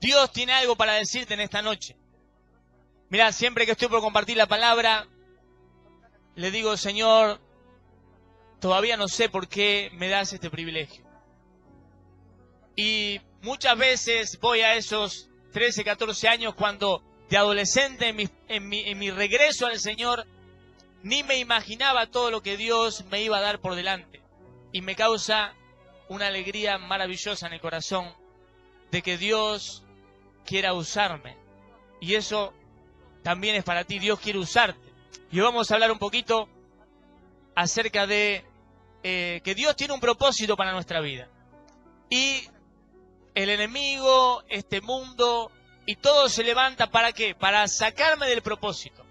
Dios tiene algo para decirte en esta noche. Mirá, siempre que estoy por compartir la palabra, le digo, Señor, todavía no sé por qué me das este privilegio. Y muchas veces voy a esos 13, 14 años cuando de adolescente en mi regreso al Señor, ni me imaginaba todo lo que Dios me iba a dar por delante. Y me causa una alegría maravillosa en el corazón de que Dios quiera usarme. Y eso también es para ti, Dios quiere usarte. Y hoy vamos a hablar un poquito acerca de que Dios tiene un propósito para nuestra vida. Y el enemigo, este mundo, y todo se levanta ¿para qué? Para sacarme del propósito.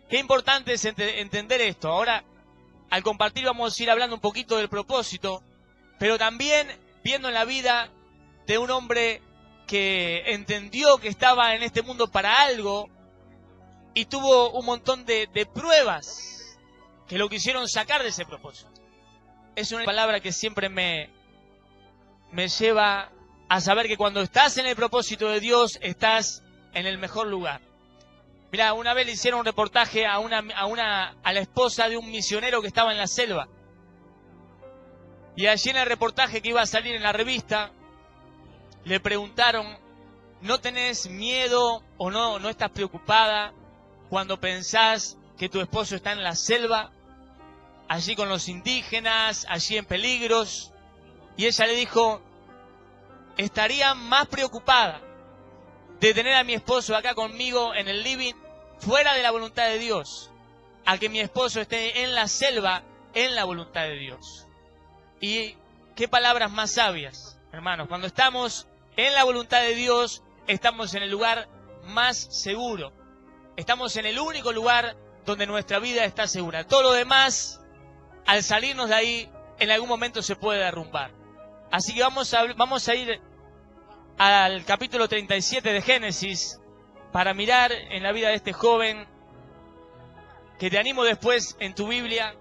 Qué importante es entender esto. Ahora, al compartir vamos a ir hablando un poquito del propósito, pero también viendo en la vida de un hombre que entendió que estaba en este mundo para algo y tuvo un montón de pruebas que lo quisieron sacar de ese propósito. Es una palabra que siempre me lleva a saber que cuando estás en el propósito de Dios, estás en el mejor lugar. Mirá, una vez le hicieron un reportaje a la esposa de un misionero que estaba en la selva. Y allí en el reportaje que iba a salir en la revista, le preguntaron, ¿no tenés miedo o no estás preocupada cuando pensás que tu esposo está en la selva, allí con los indígenas, allí en peligros? Y ella le dijo, estaría más preocupada de tener a mi esposo acá conmigo en el living, fuera de la voluntad de Dios, a que mi esposo esté en la selva, en la voluntad de Dios. Y qué palabras más sabias, hermanos. Cuando estamos en la voluntad de Dios, estamos en el lugar más seguro. Estamos en el único lugar donde nuestra vida está segura. Todo lo demás, al salirnos de ahí, en algún momento se puede derrumbar. Así que vamos a ir al capítulo 37 de Génesis para mirar en la vida de este joven, que te animo después en tu Biblia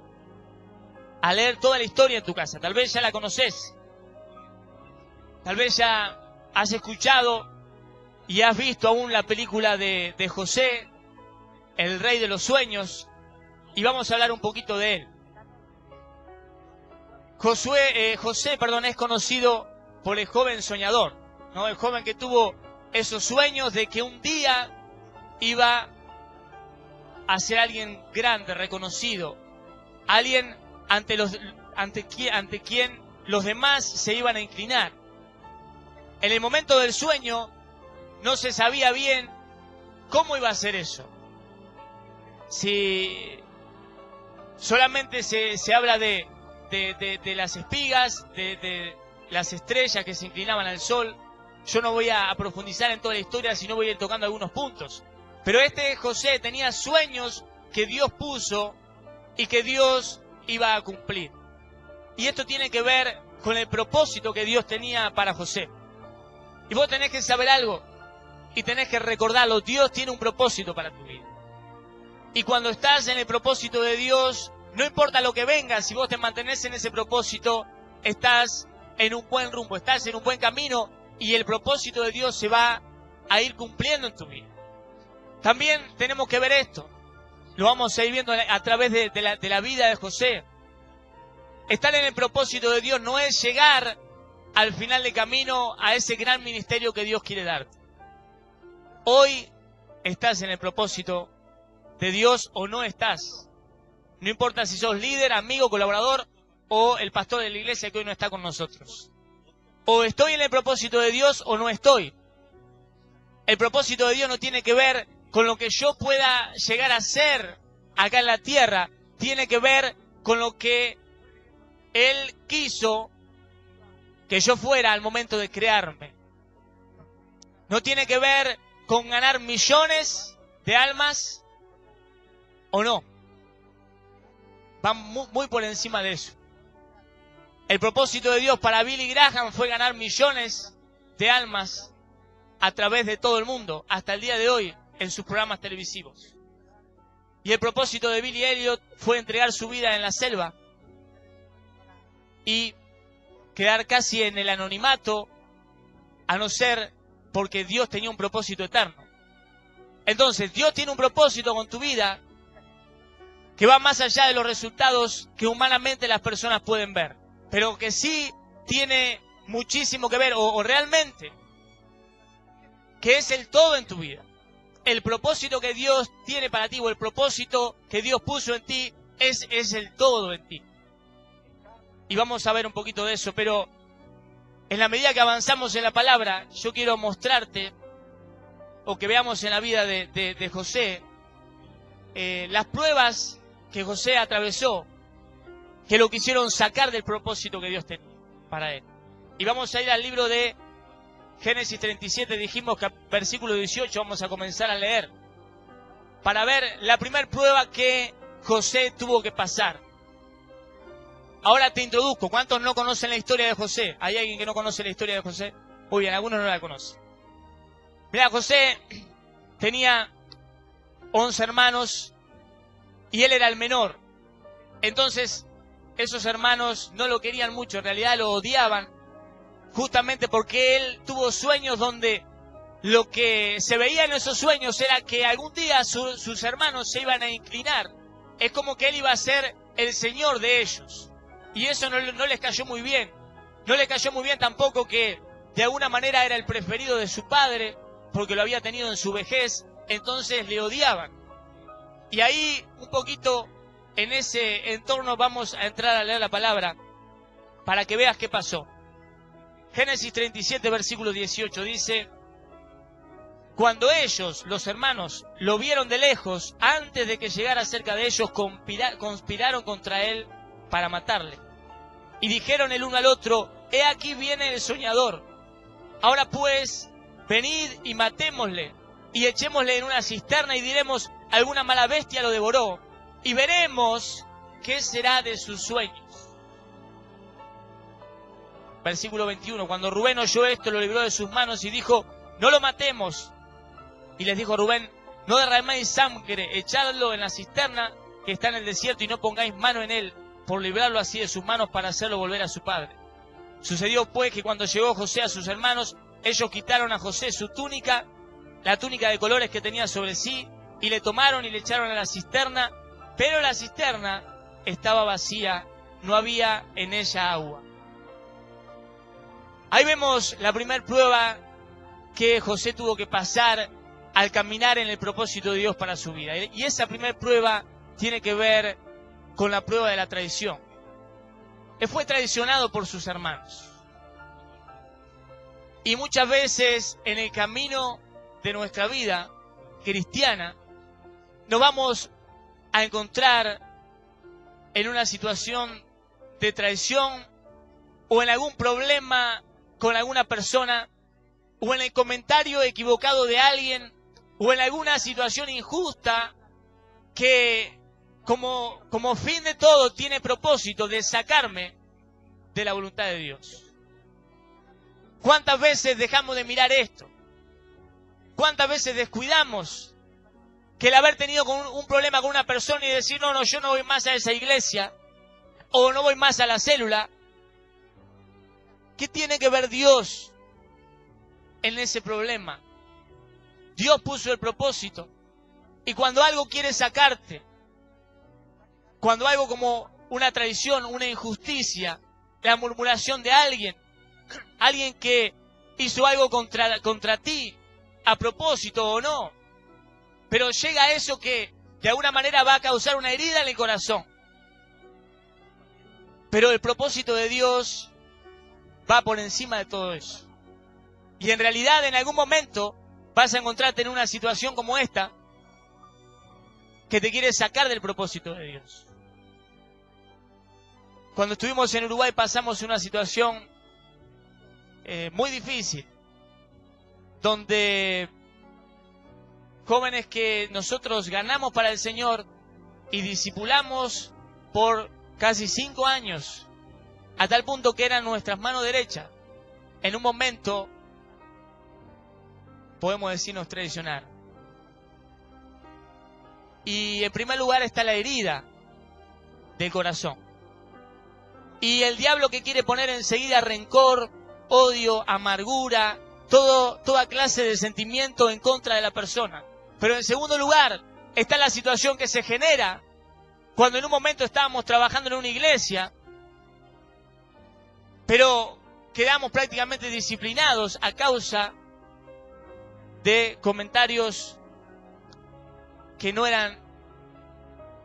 a leer toda la historia en tu casa. Tal vez ya la conoces, tal vez ya has escuchado y has visto aún la película de José, el rey de los sueños, y vamos a hablar un poquito de él. José, es conocido por el joven soñador, ¿no? El joven que tuvo esos sueños de que un día iba a ser alguien grande, reconocido, alguien ante quien los demás se iban a inclinar. En el momento del sueño no se sabía bien cómo iba a ser eso. Si solamente se habla de las espigas, de las estrellas que se inclinaban al sol. Yo no voy a profundizar en toda la historia, sino voy a ir tocando algunos puntos. Pero este José tenía sueños que Dios puso y que Dios iba a cumplir. Y esto tiene que ver con el propósito que Dios tenía para José. Y vos tenés que saber algo y tenés que recordarlo. Dios tiene un propósito para tu vida. Y cuando estás en el propósito de Dios, no importa lo que venga, si vos te mantenés en ese propósito, estás en un buen rumbo, estás en un buen camino y el propósito de Dios se va a ir cumpliendo en tu vida. También tenemos que ver esto. Lo vamos a ir viendo a través de la vida de José. Estar en el propósito de Dios no es llegar al final de camino a ese gran ministerio que Dios quiere darte. Hoy estás en el propósito de Dios o no estás. No importa si sos líder, amigo, colaborador o el pastor de la iglesia que hoy no está con nosotros. O estoy en el propósito de Dios o no estoy. El propósito de Dios no tiene que ver con lo que yo pueda llegar a ser acá en la tierra. Tiene que ver con lo que Él quiso que yo fuera al momento de crearme. No tiene que ver con ganar millones de almas o no. Va muy por encima de eso. El propósito de Dios para Billy Graham fue ganar millones de almas a través de todo el mundo, hasta el día de hoy, en sus programas televisivos. Y el propósito de Billy Elliot fue entregar su vida en la selva y quedar casi en el anonimato, a no ser porque Dios tenía un propósito eterno. Entonces, Dios tiene un propósito con tu vida que va más allá de los resultados que humanamente las personas pueden ver, pero que sí tiene muchísimo que ver, o realmente, que es el todo en tu vida. El propósito que Dios tiene para ti, o el propósito que Dios puso en ti, es el todo en ti. Y vamos a ver un poquito de eso, pero en la medida que avanzamos en la palabra, yo quiero mostrarte, o que veamos en la vida de José, las pruebas que José atravesó, que lo quisieron sacar del propósito que Dios tenía para él. Y vamos a ir al libro de Génesis 37, dijimos que versículo 18 vamos a comenzar a leer, para ver la primera prueba que José tuvo que pasar. Ahora te introduzco. ¿Cuántos no conocen la historia de José? ¿Hay alguien que no conoce la historia de José? Muy bien, algunos no la conocen. Mira, José tenía 11 hermanos y él era el menor. Entonces, esos hermanos no lo querían mucho, en realidad lo odiaban, justamente porque él tuvo sueños donde lo que se veía en esos sueños era que algún día sus hermanos se iban a inclinar. Es como que él iba a ser el señor de ellos. Y eso no les cayó muy bien. No les cayó muy bien tampoco que de alguna manera era el preferido de su padre, porque lo había tenido en su vejez, entonces le odiaban. Y ahí, un poquito en ese entorno, vamos a entrar a leer la palabra, para que veas qué pasó. Génesis 37, versículo 18, dice: cuando ellos, los hermanos, lo vieron de lejos, antes de que llegara cerca de ellos, conspiraron contra él para matarle. Y dijeron el uno al otro: he aquí viene el soñador. Ahora pues, venid y matémosle, y echémosle en una cisterna, y diremos: alguna mala bestia lo devoró, y veremos qué será de sus sueños. Versículo 21, cuando Rubén oyó esto, lo libró de sus manos y dijo: no lo matemos. Y les dijo Rubén: no derraméis sangre, echadlo en la cisterna que está en el desierto, y no pongáis mano en él, por librarlo así de sus manos, para hacerlo volver a su padre. Sucedió pues que cuando llegó José a sus hermanos, ellos quitaron a José su túnica, la túnica de colores que tenía sobre sí, y le tomaron y le echaron a la cisterna, pero la cisterna estaba vacía, no había en ella agua. Ahí vemos la primera prueba que José tuvo que pasar al caminar en el propósito de Dios para su vida. Y esa primera prueba tiene que ver con la prueba de la traición. Él fue traicionado por sus hermanos. Y muchas veces en el camino de nuestra vida cristiana nos vamos a encontrar en una situación de traición, o en algún problema con alguna persona, o en el comentario equivocado de alguien, o en alguna situación injusta que como fin de todo tiene propósito de sacarme de la voluntad de Dios. ¿Cuántas veces dejamos de mirar esto? ¿Cuántas veces descuidamos que el haber tenido un problema con una persona y decir: no, yo no voy más a esa iglesia, o no voy más a la célula? ¿Qué tiene que ver Dios en ese problema? Dios puso el propósito. Y cuando algo quiere sacarte, cuando algo como una traición, una injusticia, la murmuración de alguien que hizo algo contra ti, a propósito o no, pero llega eso que de alguna manera va a causar una herida en el corazón. Pero el propósito de Dios va por encima de todo eso. Y en realidad en algún momento vas a encontrarte en una situación como esta, que te quiere sacar del propósito de Dios. Cuando estuvimos en Uruguay pasamos una situación muy difícil, donde jóvenes que nosotros ganamos para el Señor y discipulamos por casi 5 años, a tal punto que eran nuestras manos derechas, en un momento, podemos decir, nos traicionaron. Y en primer lugar está la herida del corazón. Y el diablo que quiere poner enseguida rencor, odio, amargura, toda clase de sentimiento en contra de la persona. Pero en segundo lugar, está la situación que se genera cuando en un momento estábamos trabajando en una iglesia, pero quedamos prácticamente disciplinados a causa de comentarios que no eran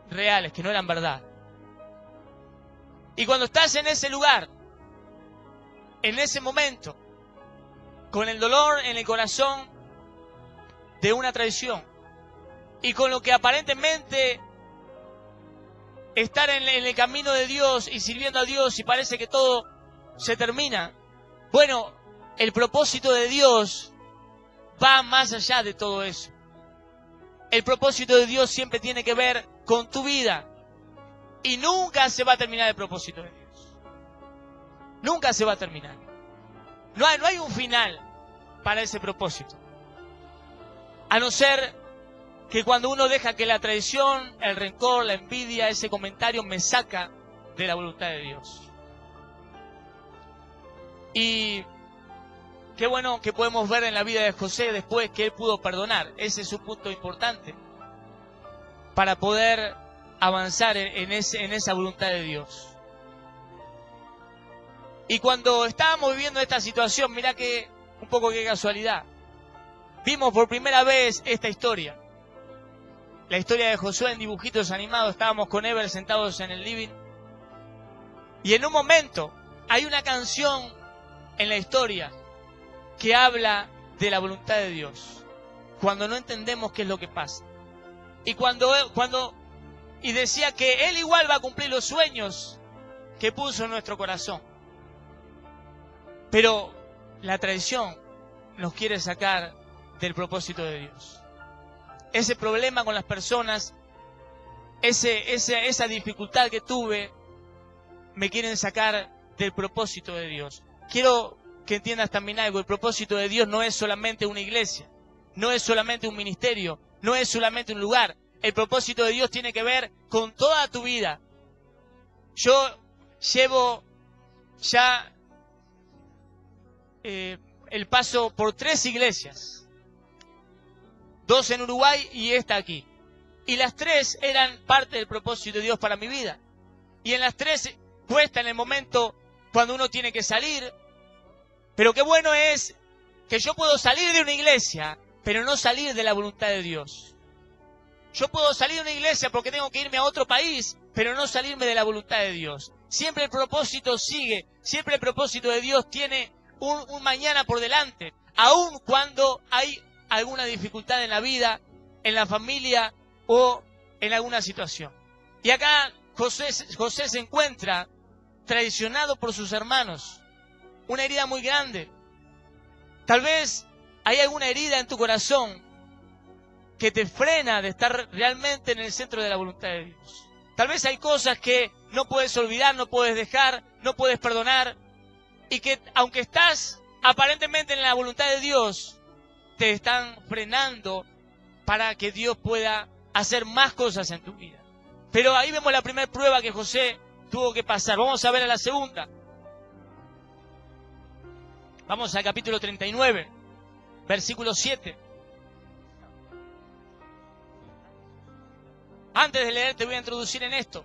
reales, que no eran verdad. Y cuando estás en ese lugar, en ese momento, con el dolor en el corazón de una traición, y con lo que aparentemente estar en el camino de Dios y sirviendo a Dios y parece que todo se termina, bueno, el propósito de Dios va más allá de todo eso. El propósito de Dios siempre tiene que ver con tu vida. Y nunca se va a terminar el propósito de Dios. Nunca se va a terminar. No hay un final para ese propósito. A no ser que cuando uno deja que la traición, el rencor, la envidia, ese comentario me saca de la voluntad de Dios. Y qué bueno que podemos ver en la vida de José después que él pudo perdonar. Ese es un punto importante para poder avanzar en esa voluntad de Dios. Y cuando estábamos viviendo esta situación, mirá que un poco qué casualidad, vimos por primera vez esta historia. La historia de Josué en dibujitos animados. Estábamos con Ever sentados en el living. Y en un momento hay una canción en la historia que habla de la voluntad de Dios. Cuando no entendemos qué es lo que pasa. Y decía que Él igual va a cumplir los sueños que puso en nuestro corazón. Pero la traición nos quiere sacar del propósito de Dios. Ese problema con las personas, esa dificultad que tuve, me quieren sacar del propósito de Dios. Quiero que entiendas también algo. El propósito de Dios no es solamente una iglesia, no es solamente un ministerio, no es solamente un lugar. El propósito de Dios tiene que ver con toda tu vida. Yo llevo ya el paso por 3 iglesias. 2 en Uruguay y esta aquí. Y las 3 eran parte del propósito de Dios para mi vida. Y en las 3 cuesta en el momento cuando uno tiene que salir. Pero qué bueno es que yo puedo salir de una iglesia, pero no salir de la voluntad de Dios. Yo puedo salir de una iglesia porque tengo que irme a otro país, pero no salirme de la voluntad de Dios. Siempre el propósito sigue, siempre el propósito de Dios tiene un mañana por delante, aun cuando hay alguna dificultad en la vida, en la familia o en alguna situación. Y acá José se encuentra traicionado por sus hermanos, una herida muy grande. Tal vez hay alguna herida en tu corazón que te frena de estar realmente en el centro de la voluntad de Dios. Tal vez hay cosas que no puedes olvidar, no puedes dejar, no puedes perdonar, y que aunque estás aparentemente en la voluntad de Dios, te están frenando para que Dios pueda hacer más cosas en tu vida. Pero ahí vemos la primera prueba que José tuvo que pasar. Vamos a ver a la segunda. Vamos al capítulo 39, versículo 7. Antes de leer te voy a introducir en esto.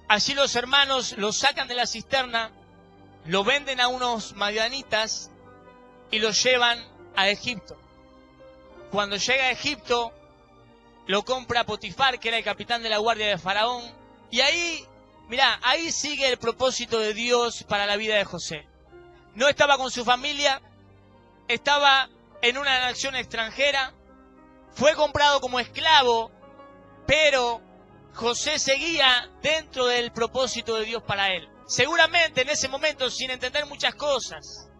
Allí los hermanos lo sacan de la cisterna, lo venden a unos madianitas y lo llevan a Egipto. Cuando llega a Egipto, lo compra Potifar, que era el capitán de la guardia de Faraón. Y ahí, mirá, ahí sigue el propósito de Dios para la vida de José. No estaba con su familia, estaba en una nación extranjera, fue comprado como esclavo, pero José seguía dentro del propósito de Dios para él. Seguramente en ese momento sin entender muchas cosas,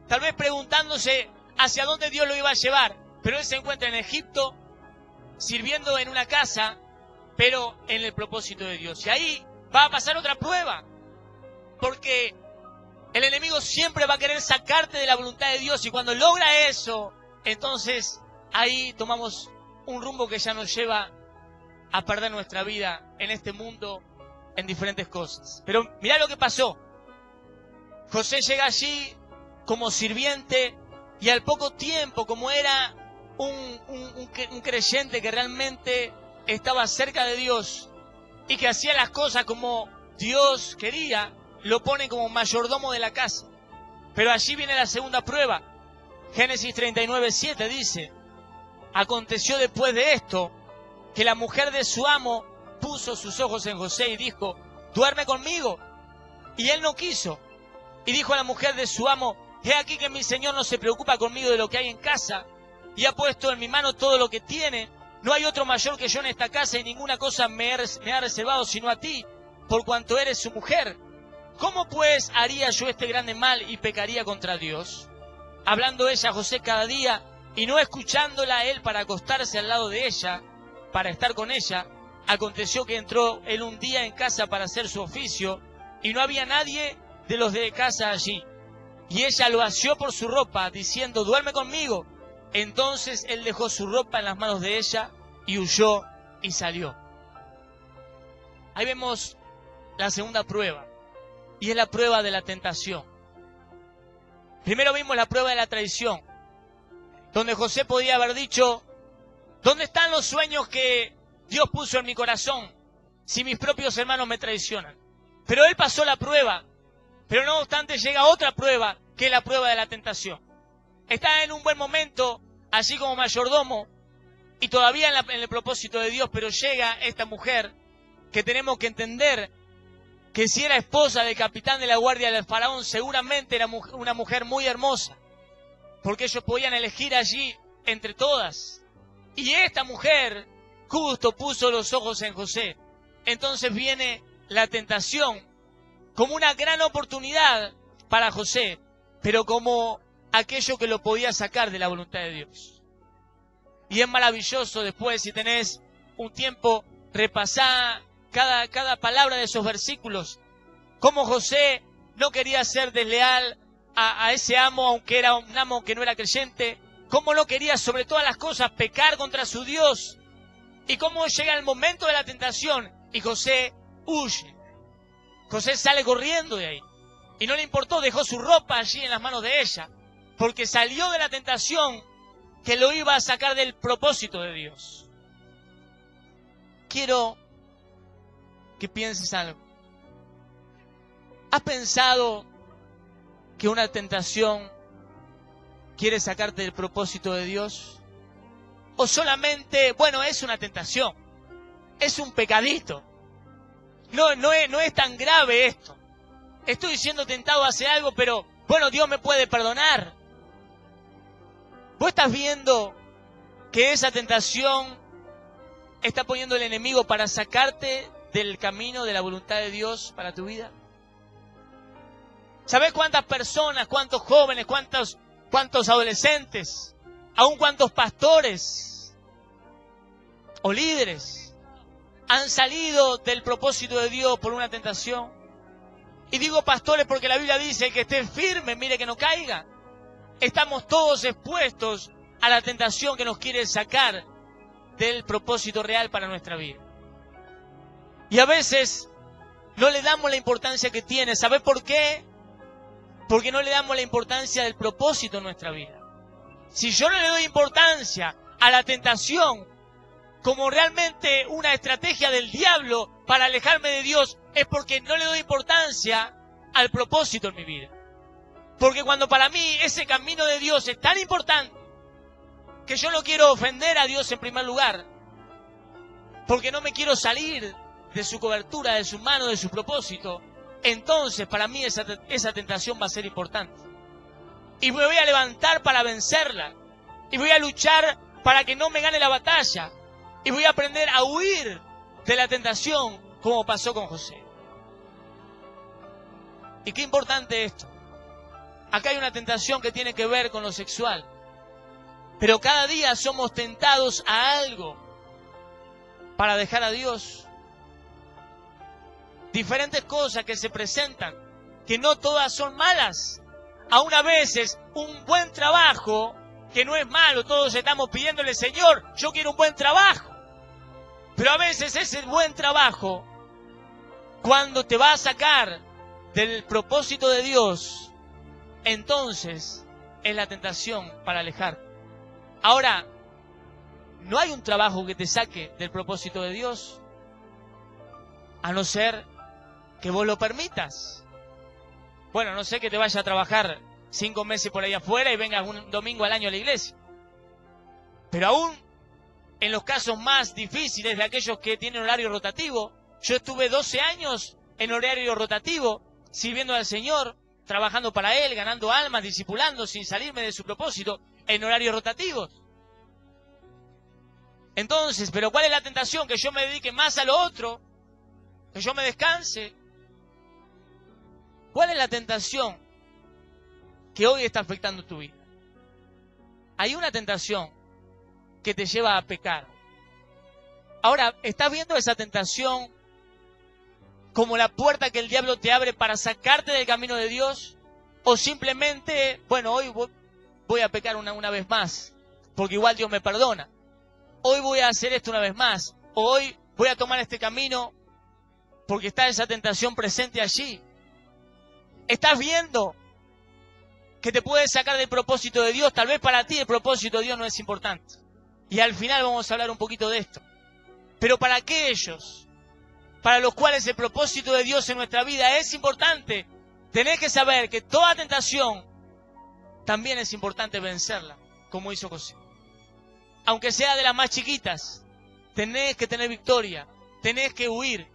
tal vez preguntándose hacia dónde Dios lo iba a llevar, pero él se encuentra en Egipto, sirviendo en una casa, pero en el propósito de Dios. Y ahí va a pasar otra prueba, porque el enemigo siempre va a querer sacarte de la voluntad de Dios, y cuando logra eso, entonces ahí tomamos un rumbo que ya nos lleva a perder nuestra vida en este mundo, en diferentes cosas. Pero mirá lo que pasó. José llega allí como sirviente, y al poco tiempo, como era un creyente que realmente estaba cerca de Dios y que hacía las cosas como Dios quería, lo ponen como mayordomo de la casa. Pero allí viene la segunda prueba. Génesis 39:7 dice: aconteció después de esto que la mujer de su amo puso sus ojos en José y dijo: duerme conmigo. Y él no quiso. Y dijo a la mujer de su amo: he aquí que mi señor no se preocupa conmigo de lo que hay en casa, y ha puesto en mi mano todo lo que tiene. No hay otro mayor que yo en esta casa, y ninguna cosa me ha reservado sino a ti, por cuanto eres su mujer. ¿Cómo pues haría yo este grande mal y pecaría contra Dios? Hablando ella a José cada día, y no escuchándola él para acostarse al lado de ella, para estar con ella, aconteció que entró él un día en casa para hacer su oficio, y no había nadie de los de casa allí. Y ella lo asió por su ropa, diciendo: duerme conmigo. Entonces él dejó su ropa en las manos de ella, y huyó y salió. Ahí vemos la segunda prueba, y es la prueba de la tentación. Primero vimos la prueba de la traición, donde José podía haber dicho: ¿dónde están los sueños que Dios puso en mi corazón si mis propios hermanos me traicionan? Pero él pasó la prueba, pero no obstante llega otra prueba, que es la prueba de la tentación. Está en un buen momento, así como mayordomo, y todavía en el propósito de Dios, pero llega esta mujer, que tenemos que entender que si era esposa del capitán de la guardia del faraón, seguramente era una mujer muy hermosa, porque ellos podían elegir allí entre todas. Y esta mujer justo puso los ojos en José. Entonces viene la tentación como una gran oportunidad para José, pero como aquello que lo podía sacar de la voluntad de Dios. Y es maravilloso después, si tenés un tiempo, repasar cada palabra de esos versículos, cómo José no quería ser desleal a ese amo, aunque era un amo que no era creyente, cómo no quería sobre todas las cosas pecar contra su Dios, y cómo llega el momento de la tentación y José huye. José sale corriendo de ahí, y no le importó, dejó su ropa allí en las manos de ella, porque salió de la tentación que lo iba a sacar del propósito de Dios. Quiero que pienses algo. ¿Has pensado que una tentación quiere sacarte del propósito de Dios? ¿O solamente, bueno, es una tentación, es un pecadito? No es tan grave esto. Estoy siendo tentado a hacer algo, pero bueno, Dios me puede perdonar. ¿Vos estás viendo que esa tentación está poniendo el enemigo para sacarte del camino de la voluntad de Dios para tu vida? ¿Sabés cuántas personas, cuántos jóvenes, cuántos adolescentes, aún cuántos pastores o líderes han salido del propósito de Dios por una tentación? Y digo pastores porque la Biblia dice que esté firme, mire que no caiga. Estamos todos expuestos a la tentación que nos quiere sacar del propósito real para nuestra vida. Y a veces no le damos la importancia que tiene. ¿Sabes por qué? Porque no le damos la importancia del propósito en nuestra vida. Si yo no le doy importancia a la tentación como realmente una estrategia del diablo para alejarme de Dios, es porque no le doy importancia al propósito en mi vida. Porque cuando para mí ese camino de Dios es tan importante, que yo no quiero ofender a Dios en primer lugar, porque no me quiero salir de su cobertura, de su mano, de su propósito, entonces para mí esa tentación va a ser importante. Y me voy a levantar para vencerla. Y voy a luchar para que no me gane la batalla. Y voy a aprender a huir de la tentación, como pasó con José. Y qué importante esto. Acá hay una tentación que tiene que ver con lo sexual. Pero cada día somos tentados a algo para dejar a Dios. Diferentes cosas que se presentan, que no todas son malas. Aún a veces un buen trabajo, que no es malo, todos estamos pidiéndole: Señor, yo quiero un buen trabajo. Pero a veces ese buen trabajo, cuando te va a sacar del propósito de Dios, entonces es la tentación para alejar. Ahora, no hay un trabajo que te saque del propósito de Dios, a no ser que vos lo permitas. Bueno, no sé que te vaya a trabajar 5 meses por ahí afuera y vengas un domingo al año a la iglesia. Pero aún en los casos más difíciles de aquellos que tienen horario rotativo, yo estuve 12 años en horario rotativo, sirviendo al Señor, trabajando para Él, ganando almas, discipulando, sin salirme de su propósito, en horarios rotativos. Entonces, ¿pero cuál es la tentación? Que yo me dedique más a lo otro, que yo me descanse. ¿Cuál es la tentación que hoy está afectando tu vida? Hay una tentación que te lleva a pecar. Ahora, ¿estás viendo esa tentación como la puerta que el diablo te abre para sacarte del camino de Dios? ¿O simplemente, bueno, hoy voy a pecar una vez más, porque igual Dios me perdona? Hoy voy a hacer esto una vez más. Hoy voy a tomar este camino porque está esa tentación presente allí. ¿Estás viendo que te puede sacar del propósito de Dios? Tal vez para ti el propósito de Dios no es importante. Y al final vamos a hablar un poquito de esto. Pero para aquellos para los cuales el propósito de Dios en nuestra vida es importante, tenés que saber que toda tentación también es importante vencerla, como hizo José. Aunque sea de las más chiquitas, tenés que tener victoria, tenés que huir,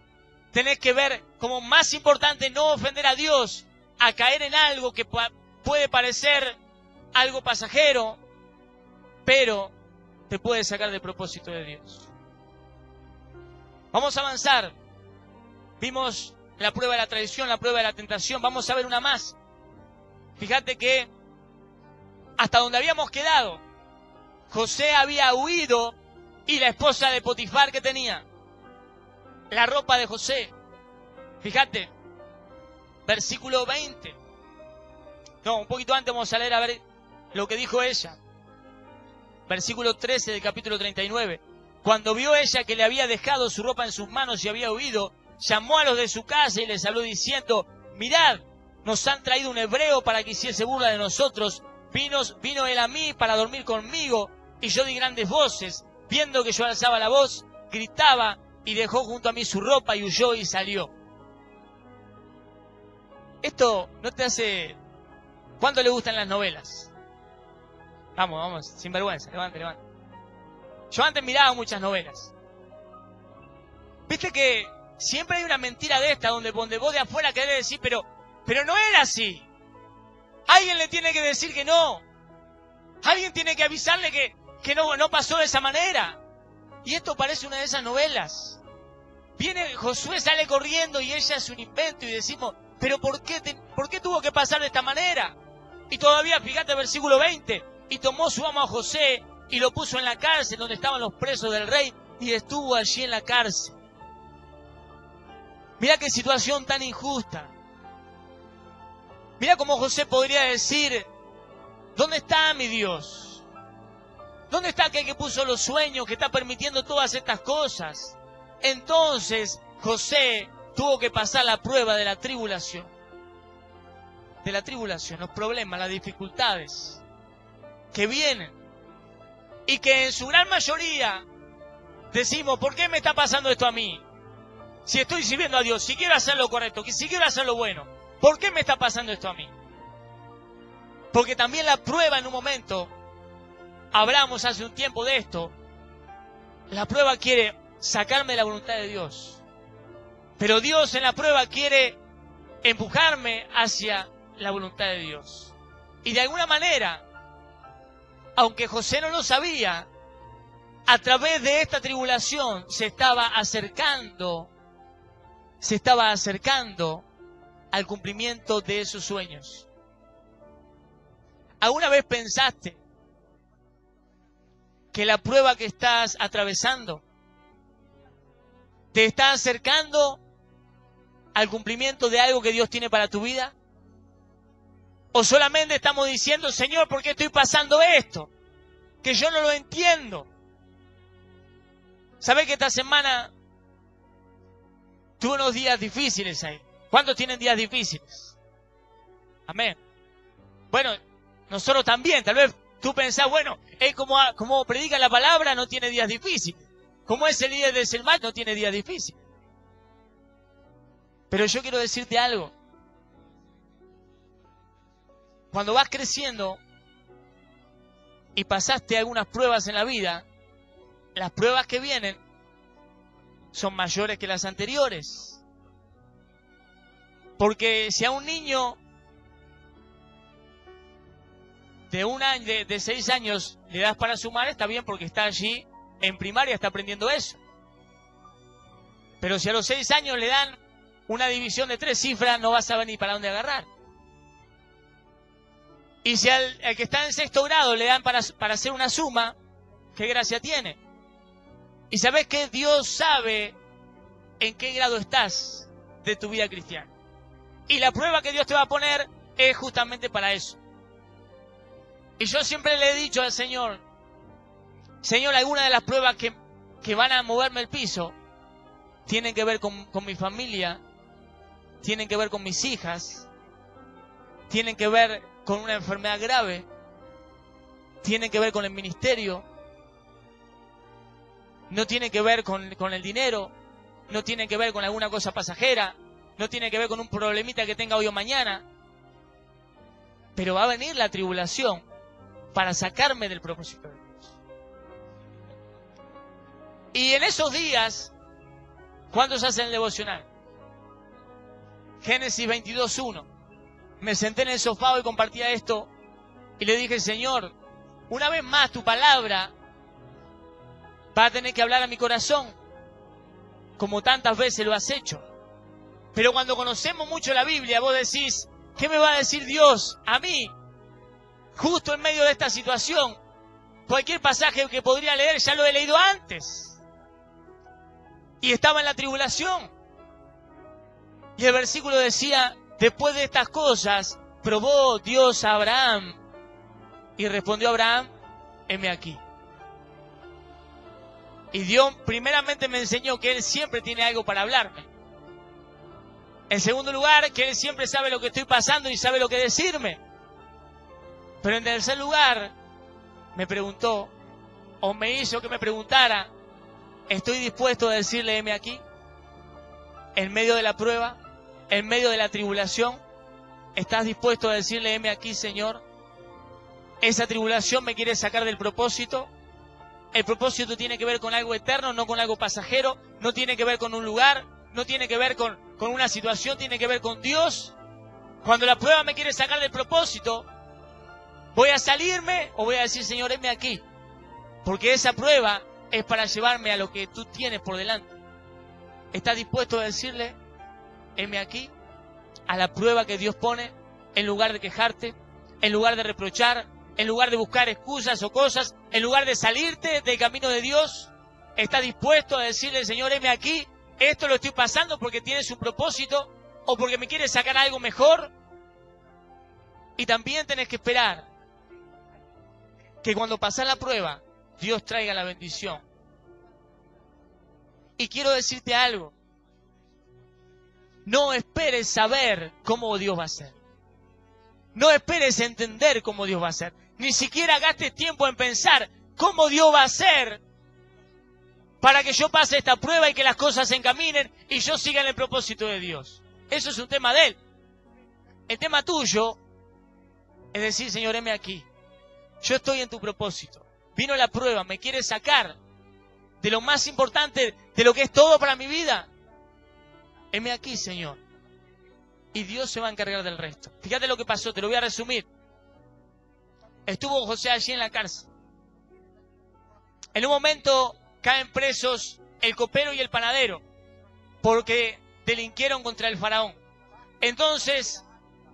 tenés que ver como más importante no ofender a Dios, a caer en algo que puede parecer algo pasajero, pero te puede sacar del propósito de Dios. Vamos a avanzar. Vimos la prueba de la traición, la prueba de la tentación. Vamos a ver una más. Fíjate que hasta donde habíamos quedado, José había huido y la esposa de Potifar que tenía la ropa de José. Fíjate, versículo 20. No, un poquito antes vamos a leer a ver lo que dijo ella. Versículo 13 del capítulo 39. Cuando vio ella que le había dejado su ropa en sus manos y había huido, llamó a los de su casa y les habló diciendo: mirad, nos han traído un hebreo para que hiciese burla de nosotros. Vino él a mí para dormir conmigo, y yo di grandes voces. Viendo que yo alzaba la voz, gritaba, y dejó junto a mí su ropa y huyó y salió. Esto no te hace... ¿Cuánto le gustan las novelas? Vamos, sin vergüenza, levante. Yo antes miraba muchas novelas. Viste que siempre hay una mentira de esta donde vos de afuera querés decir, pero no era así. Alguien le tiene que decir que no. Alguien tiene que avisarle que no pasó de esa manera. Y esto parece una de esas novelas. Viene Josué, sale corriendo y ella es un invento y decimos, pero ¿por qué tuvo que pasar de esta manera? Y todavía, fíjate el versículo 20, y tomó su amo a José y lo puso en la cárcel donde estaban los presos del rey y estuvo allí en la cárcel. Mira qué situación tan injusta. Mira cómo José podría decir, ¿dónde está mi Dios? ¿Dónde está aquel que puso los sueños, que está permitiendo todas estas cosas? Entonces José tuvo que pasar la prueba de la tribulación. De la tribulación, los problemas, las dificultades que vienen. Y que en su gran mayoría decimos, ¿por qué me está pasando esto a mí? Si estoy sirviendo a Dios, si quiero hacer lo correcto, si quiero hacer lo bueno, ¿por qué me está pasando esto a mí? Porque también la prueba en un momento, hablamos hace un tiempo de esto, la prueba quiere sacarme de la voluntad de Dios. Pero Dios en la prueba quiere empujarme hacia la voluntad de Dios. Y de alguna manera, aunque José no lo sabía, a través de esta tribulación se estaba acercando al cumplimiento de esos sueños. ¿Alguna vez pensaste que la prueba que estás atravesando te está acercando al cumplimiento de algo que Dios tiene para tu vida? ¿O solamente estamos diciendo, Señor, ¿por qué estoy pasando esto? Que yo no lo entiendo. ¿Sabés que esta semana tuve unos días difíciles ahí? ¿Cuántos tienen días difíciles? Amén. Bueno, nosotros también, tal vez tú pensás, bueno, es como predica la palabra, no tiene días difíciles. Como es el líder de Selmat, no tiene días difíciles. Pero yo quiero decirte algo. Cuando vas creciendo y pasaste algunas pruebas en la vida, las pruebas que vienen son mayores que las anteriores. Porque si a un niño de 6 años le das para sumar, está bien porque está allí en primaria, está aprendiendo eso. Pero si a los 6 años le dan una división de 3 cifras, no va a saber ni para dónde agarrar. Y si al que está en 6º grado le dan para hacer una suma, ¿qué gracia tiene? Y sabes que Dios sabe en qué grado estás de tu vida cristiana. Y la prueba que Dios te va a poner es justamente para eso. Y yo siempre le he dicho al Señor, Señor, algunas de las pruebas que van a moverme el piso tienen que ver con mi familia, tienen que ver con mis hijas, tienen que ver con una enfermedad grave, tienen que ver con el ministerio, no tienen que ver con el dinero, no tienen que ver con alguna cosa pasajera, no tienen que ver con un problemita que tenga hoy o mañana. Pero va a venir la tribulación para sacarme del propósito de Dios. Y en esos días, ¿cuántos hacen el devocional? Génesis 22:1. Me senté en el sofá y compartía esto y le dije, Señor, una vez más tu palabra va a tener que hablar a mi corazón, como tantas veces lo has hecho. Pero cuando conocemos mucho la Biblia, vos decís, ¿qué me va a decir Dios a mí? Justo en medio de esta situación, cualquier pasaje que podría leer ya lo he leído antes. Y estaba en la tribulación. Y el versículo decía, después de estas cosas, probó Dios a Abraham. Y respondió Abraham, heme aquí. Y Dios primeramente me enseñó que Él siempre tiene algo para hablarme. En segundo lugar, que Él siempre sabe lo que estoy pasando y sabe lo que decirme. Pero en tercer lugar, me preguntó, o me hizo que me preguntara, ¿estoy dispuesto a decirle heme aquí? En medio de la prueba, en medio de la tribulación, ¿estás dispuesto a decirle heme aquí, Señor? ¿Esa tribulación me quiere sacar del propósito? El propósito tiene que ver con algo eterno, no con algo pasajero, no tiene que ver con un lugar, no tiene que ver con una situación, tiene que ver con Dios. Cuando la prueba me quiere sacar del propósito, ¿voy a salirme o voy a decir, Señor, heme aquí? Porque esa prueba es para llevarme a lo que tú tienes por delante. ¿Estás dispuesto a decirle, heme aquí? A la prueba que Dios pone, en lugar de quejarte, en lugar de reprochar, en lugar de buscar excusas o cosas, en lugar de salirte del camino de Dios. ¿Estás dispuesto a decirle, Señor, heme aquí? Esto lo estoy pasando porque tienes un propósito o porque me quieres sacar algo mejor. Y también tenés que esperar que cuando pasás la prueba, Dios traiga la bendición. Y quiero decirte algo. No esperes saber cómo Dios va a hacer. No esperes entender cómo Dios va a hacer. Ni siquiera gastes tiempo en pensar cómo Dios va a hacer para que yo pase esta prueba y que las cosas se encaminen y yo siga en el propósito de Dios. Eso es un tema de Él. El tema tuyo es decir, Señor, heme aquí. Yo estoy en tu propósito. Vino la prueba, me quieres sacar de lo más importante, de lo que es todo para mi vida. Heme aquí, Señor. Y Dios se va a encargar del resto. Fíjate lo que pasó, te lo voy a resumir. Estuvo José allí en la cárcel. En un momento caen presos el copero y el panadero, porque delinquieron contra el faraón. Entonces,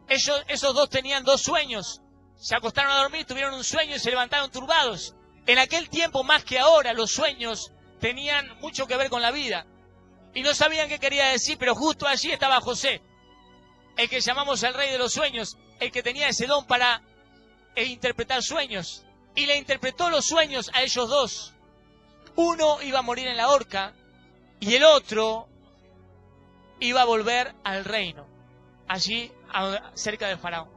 esos dos tenían 2 sueños. Se acostaron a dormir, tuvieron un sueño y se levantaron turbados. En aquel tiempo, más que ahora, los sueños tenían mucho que ver con la vida. Y no sabían qué quería decir, pero justo allí estaba José, el que llamamos el rey de los sueños, el que tenía ese don para interpretar sueños. Y le interpretó los sueños a ellos dos. Uno iba a morir en la horca y el otro iba a volver al reino, allí cerca del faraón.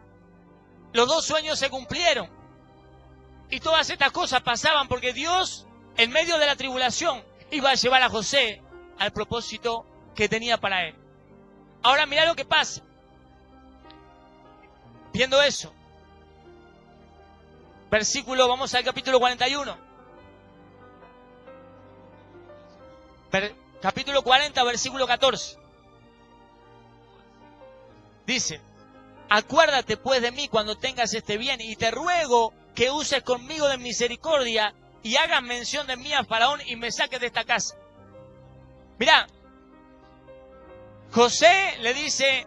los 2 sueños se cumplieron. Y todas estas cosas pasaban porque Dios, en medio de la tribulación, iba a llevar a José al propósito que tenía para él. Ahora mirá lo que pasa. Viendo eso. Vamos al capítulo 41. Capítulo 40, versículo 14. Dice: acuérdate pues de mí cuando tengas este bien, y te ruego que uses conmigo de misericordia y hagas mención de mí a Faraón y me saques de esta casa. Mirá, José le dice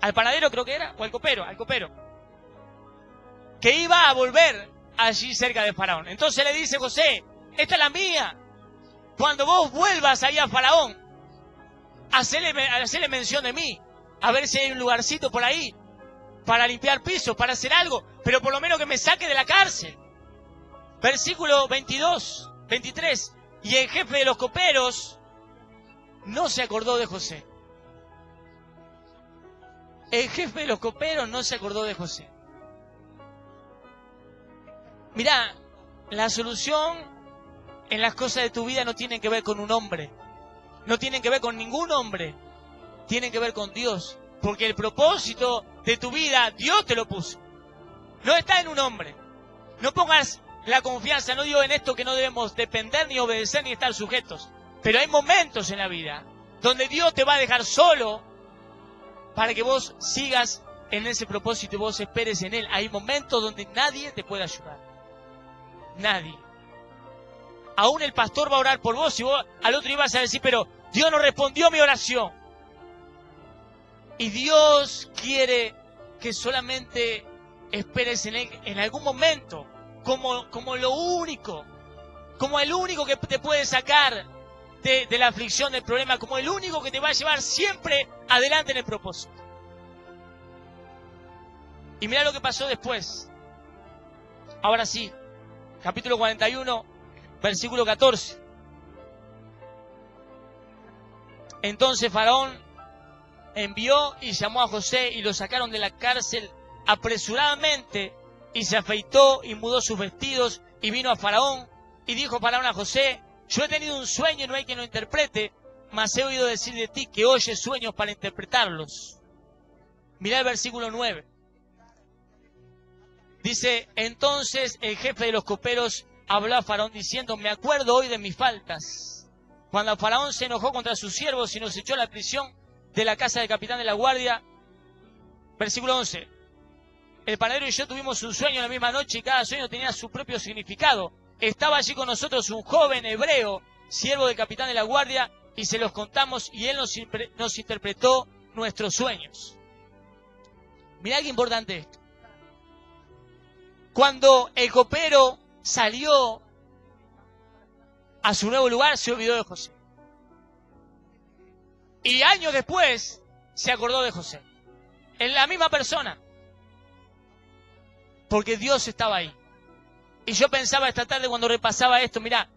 al panadero, creo que era, o al copero, que iba a volver allí cerca de Faraón. Entonces le dice José: esta es la mía. Cuando vos vuelvas ahí a Faraón, hacele mención de mí. A ver si hay un lugarcito por ahí para limpiar pisos, para hacer algo, pero por lo menos que me saque de la cárcel. Versículo 23. Y el jefe de los coperos no se acordó de José. El jefe de los coperos no se acordó de José. Mirá, la solución en las cosas de tu vida no tiene que ver con un hombre. No tienen que ver con ningún hombre. Tienen que ver con Dios. Porque el propósito de tu vida, Dios te lo puso. No está en un hombre. No pongas la confianza, no digo en esto que no debemos depender, ni obedecer, ni estar sujetos. Pero hay momentos en la vida donde Dios te va a dejar solo para que vos sigas en ese propósito y vos esperes en Él. Hay momentos donde nadie te puede ayudar. Nadie. Aún el pastor va a orar por vos y vos al otro ibas a decir: pero Dios no respondió mi oración. Y Dios quiere que solamente esperes en Él en algún momento, como lo único, como el único que te puede sacar de la aflicción, del problema, como el único que te va a llevar siempre adelante en el propósito. Y mira lo que pasó después. Ahora sí, capítulo 41, versículo 14. Entonces Faraón envió y llamó a José y lo sacaron de la cárcel apresuradamente, y se afeitó y mudó sus vestidos y vino a Faraón, y dijo Faraón a José: yo he tenido un sueño y no hay quien lo interprete, mas he oído decir de ti que oyes sueños para interpretarlos. Mirá el versículo 9. Dice: entonces el jefe de los coperos habló a Faraón diciendo: me acuerdo hoy de mis faltas, cuando Faraón se enojó contra sus siervos y nos echó a la prisión de la casa del capitán de la guardia. Versículo 11. El panadero y yo tuvimos un sueño en la misma noche y cada sueño tenía su propio significado. Estaba allí con nosotros un joven hebreo, siervo del capitán de la guardia, y se los contamos y él nos interpretó nuestros sueños. Mirá qué importante esto. Cuando el copero salió a su nuevo lugar, se olvidó de José. Y años después se acordó de José. En la misma persona. Porque Dios estaba ahí. Y yo pensaba esta tarde cuando repasaba esto, mirá,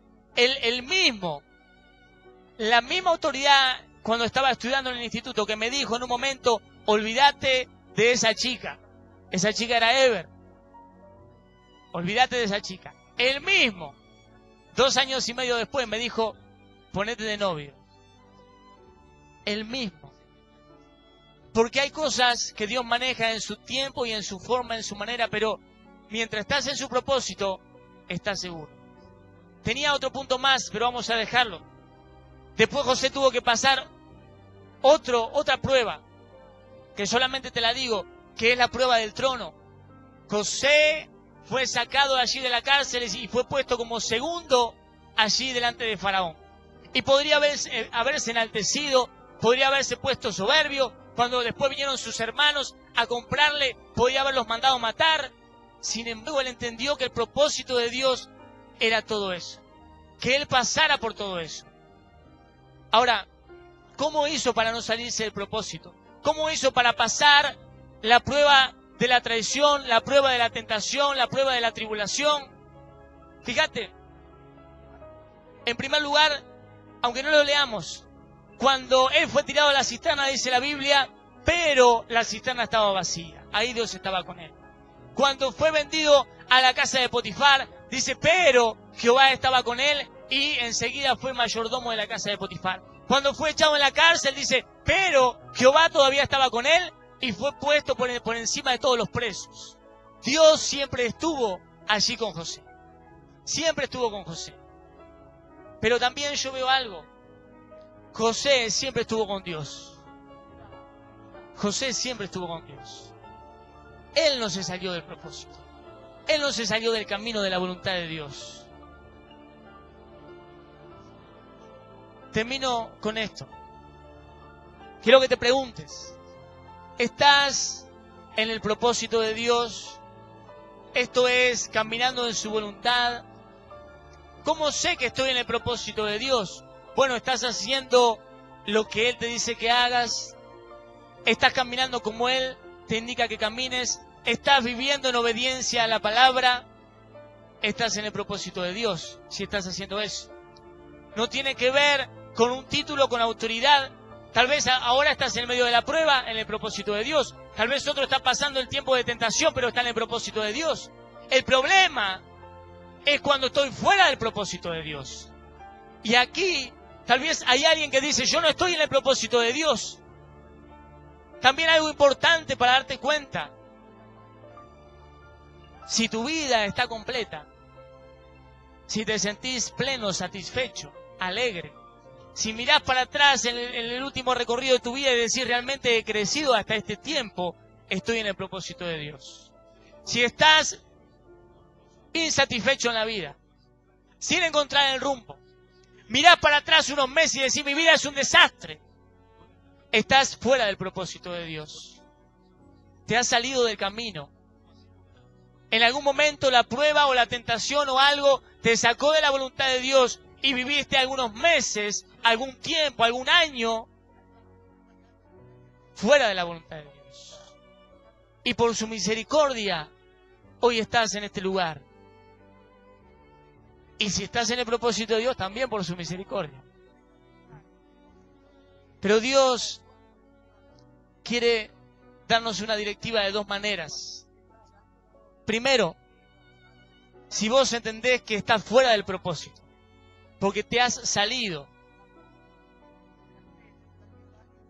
la misma autoridad cuando estaba estudiando en el instituto que me dijo en un momento: olvídate de esa chica. Esa chica era Ever. Olvídate de esa chica. El mismo, 2 años y medio después, me dijo: ponete de novio. El mismo. Porque hay cosas que Dios maneja en su tiempo y en su forma, en su manera, pero mientras estás en su propósito, estás seguro. Tenía otro punto más, pero vamos a dejarlo. Después José tuvo que pasar otra prueba, que solamente te la digo, que es la prueba del trono. José fue sacado de allí de la cárcel y fue puesto como segundo allí delante de Faraón. Y podría haberse enaltecido, podría haberse puesto soberbio. Cuando después vinieron sus hermanos a comprarle, podía haberlos mandado matar. Sin embargo, él entendió que el propósito de Dios era todo eso. Que él pasara por todo eso. Ahora, ¿cómo hizo para no salirse del propósito? ¿Cómo hizo para pasar la prueba de la traición, la prueba de la tentación, la prueba de la tribulación? Fíjate, en primer lugar, aunque no lo leamos, cuando él fue tirado a la cisterna, dice la Biblia, pero la cisterna estaba vacía. Ahí Dios estaba con él. Cuando fue vendido a la casa de Potifar, dice, pero Jehová estaba con él y enseguida fue mayordomo de la casa de Potifar. Cuando fue echado en la cárcel, dice, pero Jehová todavía estaba con él y fue puesto por encima de todos los presos. Dios siempre estuvo allí con José. Siempre estuvo con José. Pero también yo veo algo. José siempre estuvo con Dios. José siempre estuvo con Dios. Él no se salió del propósito. Él no se salió del camino de la voluntad de Dios. Termino con esto. Quiero que te preguntes, ¿estás en el propósito de Dios? Esto es, caminando en su voluntad. ¿Cómo sé que estoy en el propósito de Dios? Bueno, estás haciendo lo que Él te dice que hagas. Estás caminando como Él te indica que camines. Estás viviendo en obediencia a la palabra. Estás en el propósito de Dios, si estás haciendo eso. No tiene que ver con un título, con autoridad. Tal vez ahora estás en medio de la prueba, en el propósito de Dios. Tal vez otro está pasando el tiempo de tentación, pero está en el propósito de Dios. El problema es cuando estoy fuera del propósito de Dios. Y aquí, tal vez hay alguien que dice, yo no estoy en el propósito de Dios. También algo importante para darte cuenta. Si tu vida está completa, si te sentís pleno, satisfecho, alegre, si mirás para atrás en el último recorrido de tu vida y decís, realmente he crecido hasta este tiempo, estoy en el propósito de Dios. Si estás insatisfecho en la vida, sin encontrar el rumbo, mirás para atrás unos meses y decís, mi vida es un desastre, estás fuera del propósito de Dios. Te has salido del camino. En algún momento la prueba o la tentación o algo te sacó de la voluntad de Dios y viviste algunos meses, algún tiempo, algún año fuera de la voluntad de Dios. Y por su misericordia, hoy estás en este lugar. Y si estás en el propósito de Dios, también por su misericordia. Pero Dios quiere darnos una directiva de dos maneras. Primero, si vos entendés que estás fuera del propósito, porque te has salido.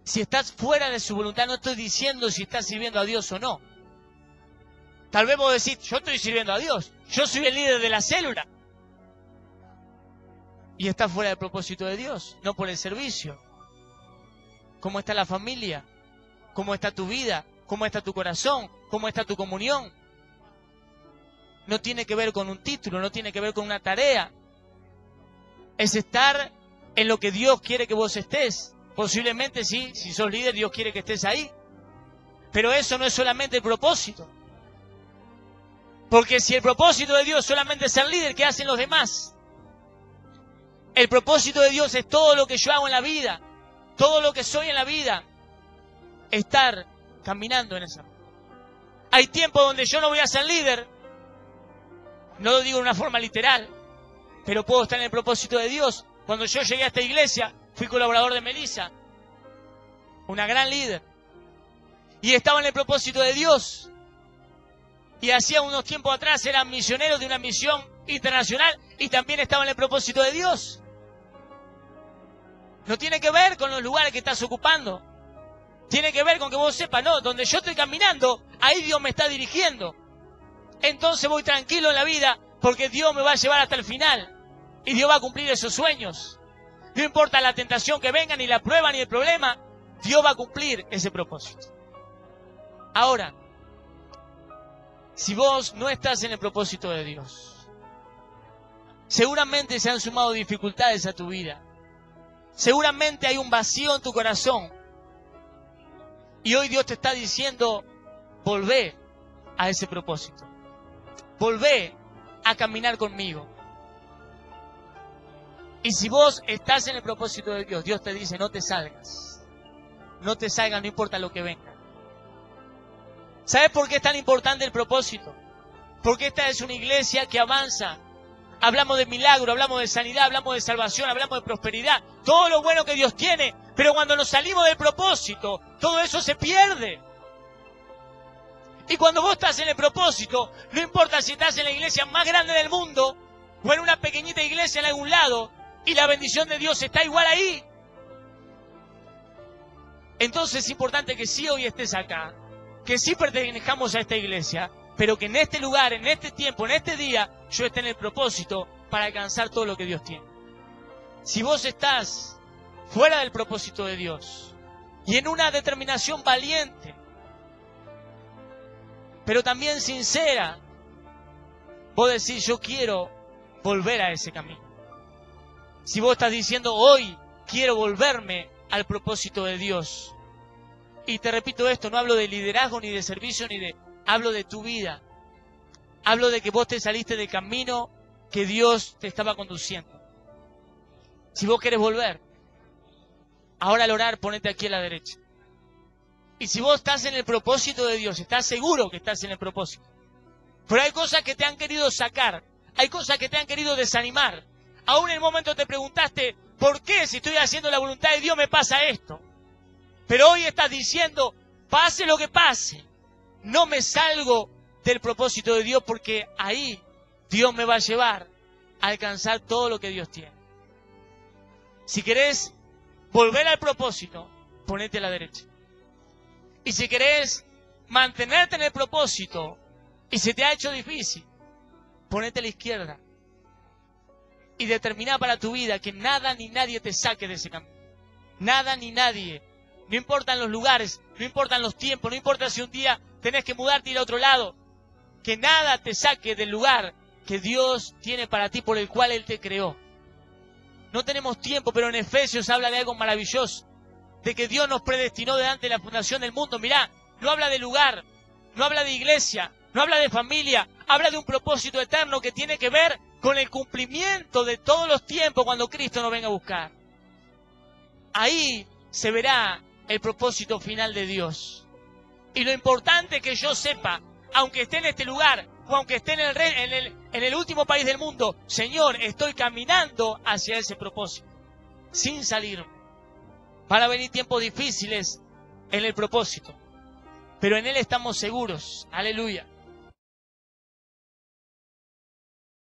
Si estás fuera de su voluntad, no estoy diciendo si estás sirviendo a Dios o no. Tal vez vos decís, yo estoy sirviendo a Dios, yo soy el líder de la célula. Y estás fuera del propósito de Dios, no por el servicio. ¿Cómo está la familia? ¿Cómo está tu vida? ¿Cómo está tu corazón? ¿Cómo está tu comunión? No tiene que ver con un título, no tiene que ver con una tarea. Es estar en lo que Dios quiere que vos estés. Posiblemente sí, si sos líder, Dios quiere que estés ahí. Pero eso no es solamente el propósito. Porque si el propósito de Dios solamente es ser líder, ¿qué hacen los demás? El propósito de Dios es todo lo que yo hago en la vida, todo lo que soy en la vida, estar caminando en esa. Hay tiempos donde yo no voy a ser líder, no lo digo de una forma literal, pero puedo estar en el propósito de Dios. Cuando yo llegué a esta iglesia, fui colaborador de Melissa, una gran líder, y estaba en el propósito de Dios. Y hacía unos tiempos atrás eran misioneros de una misión internacional y también estaba en el propósito de Dios. No tiene que ver con los lugares que estás ocupando. Tiene que ver con que vos sepas, no, donde yo estoy caminando, ahí Dios me está dirigiendo. Entonces voy tranquilo en la vida porque Dios me va a llevar hasta el final. Y Dios va a cumplir esos sueños. No importa la tentación que venga, ni la prueba, ni el problema, Dios va a cumplir ese propósito. Ahora, si vos no estás en el propósito de Dios, seguramente se han sumado dificultades a tu vida. Seguramente hay un vacío en tu corazón. Y hoy Dios te está diciendo, volvé a ese propósito. Volvé a caminar conmigo. Y si vos estás en el propósito de Dios, Dios te dice, no te salgas. No te salgas, no importa lo que venga. ¿Sabes por qué es tan importante el propósito? Porque esta es una iglesia que avanza. Hablamos de milagro, hablamos de sanidad, hablamos de salvación, hablamos de prosperidad. Todo lo bueno que Dios tiene. Pero cuando nos salimos del propósito, todo eso se pierde. Y cuando vos estás en el propósito, no importa si estás en la iglesia más grande del mundo o en una pequeñita iglesia en algún lado, y la bendición de Dios está igual ahí. Entonces es importante que sí hoy estés acá, que sí pertenezcamos a esta iglesia, pero que en este lugar, en este tiempo, en este día, yo esté en el propósito para alcanzar todo lo que Dios tiene. Si vos estás fuera del propósito de Dios y en una determinación valiente, pero también sincera, vos decís, yo quiero volver a ese camino. Si vos estás diciendo, hoy quiero volverme al propósito de Dios. Y te repito esto, no hablo de liderazgo, ni de servicio, hablo de tu vida. Hablo de que vos te saliste del camino que Dios te estaba conduciendo. Si vos querés volver, ahora al orar, ponete aquí a la derecha. Y si vos estás en el propósito de Dios, estás seguro que estás en el propósito. Pero hay cosas que te han querido sacar, hay cosas que te han querido desanimar. Aún en el momento te preguntaste, ¿por qué si estoy haciendo la voluntad de Dios me pasa esto? Pero hoy estás diciendo, pase lo que pase, no me salgo del propósito de Dios porque ahí Dios me va a llevar a alcanzar todo lo que Dios tiene. Si querés volver al propósito, ponete a la derecha. Y si querés mantenerte en el propósito y se te ha hecho difícil, ponete a la izquierda. Y determina para tu vida que nada ni nadie te saque de ese camino. Nada ni nadie. No importan los lugares, no importan los tiempos, no importa si un día tenés que mudarte y ir a otro lado. Que nada te saque del lugar que Dios tiene para ti, por el cual Él te creó. No tenemos tiempo, pero en Efesios habla de algo maravilloso. De que Dios nos predestinó delante de la fundación del mundo. Mirá, no habla de lugar, no habla de iglesia, no habla de familia. Habla de un propósito eterno que tiene que ver con el cumplimiento de todos los tiempos cuando Cristo nos venga a buscar. Ahí se verá el propósito final de Dios. Y lo importante es que yo sepa, aunque esté en este lugar, o aunque esté en el último país del mundo, Señor, estoy caminando hacia ese propósito, sin salir. Van a venir tiempos difíciles en el propósito, pero en Él estamos seguros. Aleluya.